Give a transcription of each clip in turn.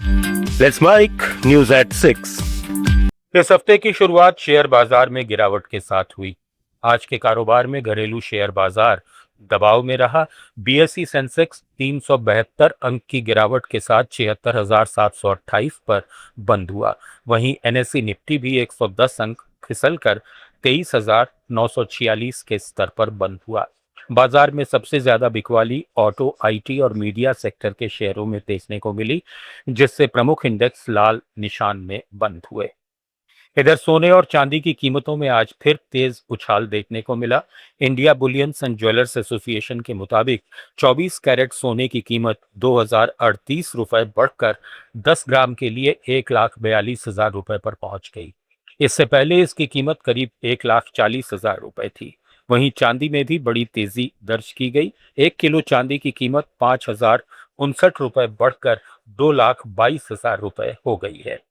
Let's mic news at 6। इस हफ्ते की शुरुआत शेयर बाजार में गिरावट के साथ हुई। आज के कारोबार में घरेलू शेयर बाजार दबाव में रहा। बीएसई सेंसेक्स 372 अंक की गिरावट के साथ 76,728 पर बंद हुआ। वहीं एनएसई निफ्टी भी 110 अंक फिसलकर 23,946 के स्तर पर बंद हुआ। बाजार में सबसे ज्यादा बिकवाली ऑटो, आईटी और मीडिया सेक्टर के शेयरों में देखने को मिली, जिससे प्रमुख इंडेक्स लाल निशान में बंद हुए। इधर सोने और चांदी की कीमतों में आज फिर तेज उछाल देखने को मिला। India bullions and jewellers association के मुताबिक 24 कैरेट सोने की कीमत 2,038 रुपए बढ़कर 10 ग्राम के लिए 1,42,000 रुपए पर पहुंच गई। इससे पहले इसकी कीमत करीब 1,40,000 रुपए थी। वहीं चांदी में भी बड़ी तेजी दर्ज की गई। 1 किलो चांदी की कीमत 5,059 रुपए बढ़कर 2,22,000 रुपए हो गई है।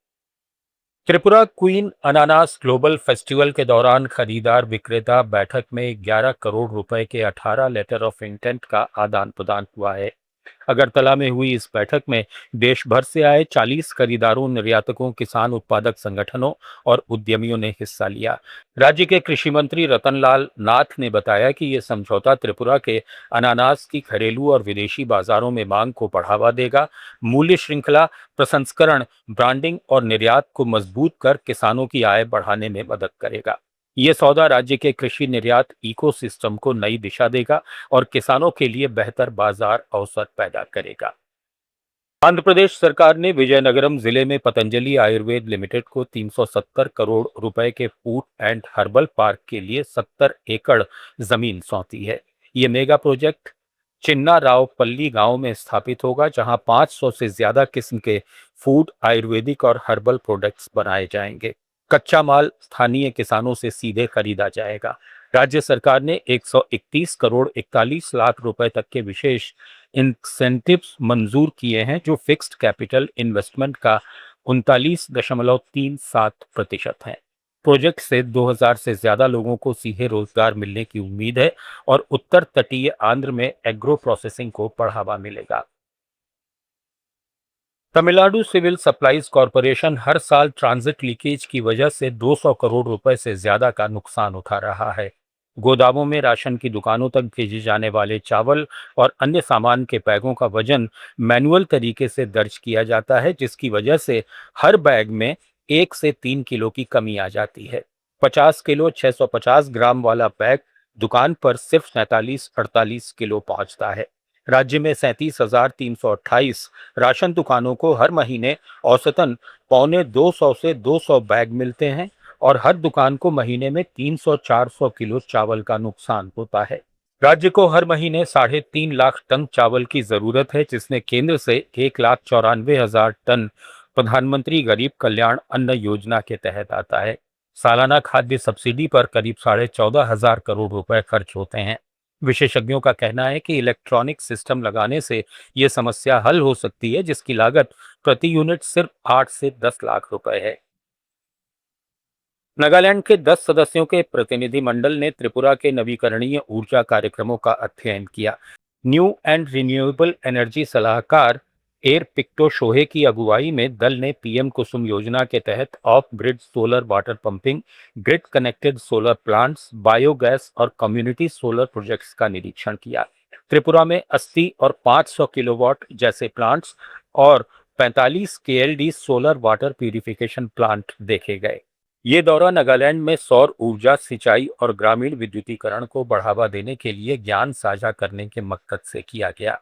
त्रिपुरा क्वीन अनानास ग्लोबल फेस्टिवल के दौरान खरीदार विक्रेता बैठक में 11 करोड़ रुपए के 18 लेटर ऑफ इंटेंट का आदान प्रदान हुआ है। अगरतला में हुई इस बैठक में देश भर से आए 40 खरीदारों, निर्यातकों, किसान उत्पादक संगठनों और उद्यमियों ने हिस्सा लिया। राज्य के कृषि मंत्री रतनलाल नाथ ने बताया कि ये समझौता त्रिपुरा के अनानास की घरेलू और विदेशी बाजारों में मांग को बढ़ावा देगा, मूल्य श्रृंखला प्रसंस्करण, ब्रांडिंग और निर्यात को मजबूत कर किसानों की आय बढ़ाने में मदद करेगा। ये सौदा राज्य के कृषि निर्यात इकोसिस्टम को नई दिशा देगा और किसानों के लिए बेहतर बाजार अवसर पैदा करेगा। आंध्र प्रदेश सरकार ने विजयनगरम जिले में पतंजलि आयुर्वेद लिमिटेड को 370 करोड़ रुपए के फूड एंड हर्बल पार्क के लिए 70 एकड़ जमीन सौंपी है। ये मेगा प्रोजेक्ट चिन्ना रावपल्ली गांव में स्थापित होगा, जहां 500 से ज्यादा किस्म के फूड, आयुर्वेदिक और हर्बल प्रोडक्ट्स बनाए जाएंगे। कच्चा माल स्थानीय किसानों से सीधे खरीदा जाएगा। राज्य सरकार ने 131 करोड़ 41 लाख रुपए तक के विशेष इंसेंटिव्स मंजूर किए हैं, जो फिक्स्ड कैपिटल इन्वेस्टमेंट का 39.37% है। प्रोजेक्ट से 2000 से ज्यादा लोगों को सीधे रोजगार मिलने की उम्मीद है और उत्तर तटीय आंध्र में एग्रो प्रोसेसिंग को बढ़ावा मिलेगा। तमिलनाडु सिविल सप्लाईज कॉरपोरेशन हर साल ट्रांजिट लीकेज की वजह से 200 करोड़ रुपए से ज्यादा का नुकसान उठा रहा है। गोदामों में राशन की दुकानों तक भेजे जाने वाले चावल और अन्य सामान के बैगों का वजन मैनुअल तरीके से दर्ज किया जाता है, जिसकी वजह से हर बैग में 1 से 3 किलो की कमी आ जाती है। 50 किलो 650 ग्राम वाला बैग दुकान पर सिर्फ 47-48 किलो पहुंचता है। राज्य में 37,328 राशन दुकानों को हर महीने औसतन 125 से 200 बैग मिलते हैं और हर दुकान को महीने में 300-400 किलो चावल का नुकसान होता है। राज्य को हर महीने 3.5 लाख टन चावल की जरूरत है, जिसमें केंद्र से 1,94,000 टन प्रधानमंत्री गरीब कल्याण अन्न योजना के तहत आता है। सालाना खाद्य सब्सिडी पर करीब 14,500 करोड़ रुपए खर्च होते हैं। विशेषज्ञों का कहना है कि इलेक्ट्रॉनिक सिस्टम लगाने से ये समस्या हल हो सकती है, जिसकी लागत प्रति यूनिट सिर्फ 8 से 10 लाख रुपए है। नागालैंड के 10 सदस्यों के प्रतिनिधिमंडल ने त्रिपुरा के नवीकरणीय ऊर्जा कार्यक्रमों का अध्ययन किया। न्यू एंड रिन्यूएबल एनर्जी सलाहकार एयर पिक्टो शोहे की अगुवाई में दल ने पीएम कुसुम योजना के तहत of grid solar water pumping, grid connected solar plants, biogas और कम्युनिटी सोलर प्रोजेक्ट्स का निरीक्षण किया। त्रिपुरा में 80 और 500 किलोवाट जैसे प्लांट्स और 45 KLD solar water purification plant देखे गए। ये दौरा नागालैंड में सौर ऊर्जा, सिंचाई और ग्रामीण विद्युतीकरण को बढ़ावा देने के लिए ज्ञान साझा करने के मकसद से किया गया।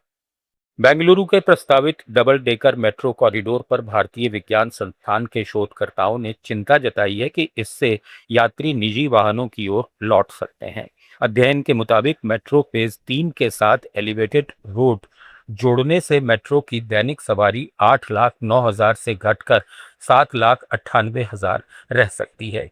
बेंगलुरु के प्रस्तावित डबल डेकर मेट्रो कॉरिडोर पर भारतीय विज्ञान संस्थान के शोधकर्ताओं ने चिंता जताई है कि इससे यात्री निजी वाहनों की ओर लौट सकते हैं। अध्ययन के मुताबिक मेट्रो फेज 3 के साथ एलिवेटेड रोड जोड़ने से मेट्रो की दैनिक सवारी 8,09,000 से घटकर 7,98,000 रह सकती है।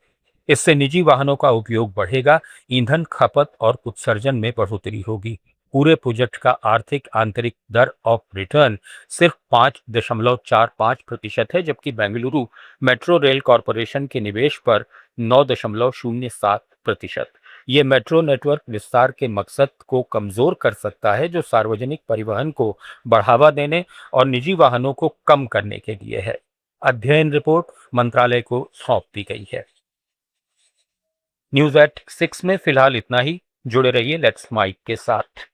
इससे निजी वाहनों का उपयोग बढ़ेगा, ईंधन खपत और उत्सर्जन में बढ़ोतरी होगी। पूरे प्रोजेक्ट का आर्थिक आंतरिक दर ऑफ रिटर्न सिर्फ 5.45% है, जबकि बेंगलुरु मेट्रो रेल कॉरपोरेशन के निवेश पर 9.07%। ये मेट्रो नेटवर्क विस्तार के मकसद को कमजोर कर सकता है, जो सार्वजनिक परिवहन को बढ़ावा देने और निजी वाहनों को कम करने के लिए है। अध्ययन रिपोर्ट मंत्रालय को सौंप दी गई है। न्यूज एट 6 में फिलहाल इतना ही। जुड़े रहिए लेट्स माइक के साथ।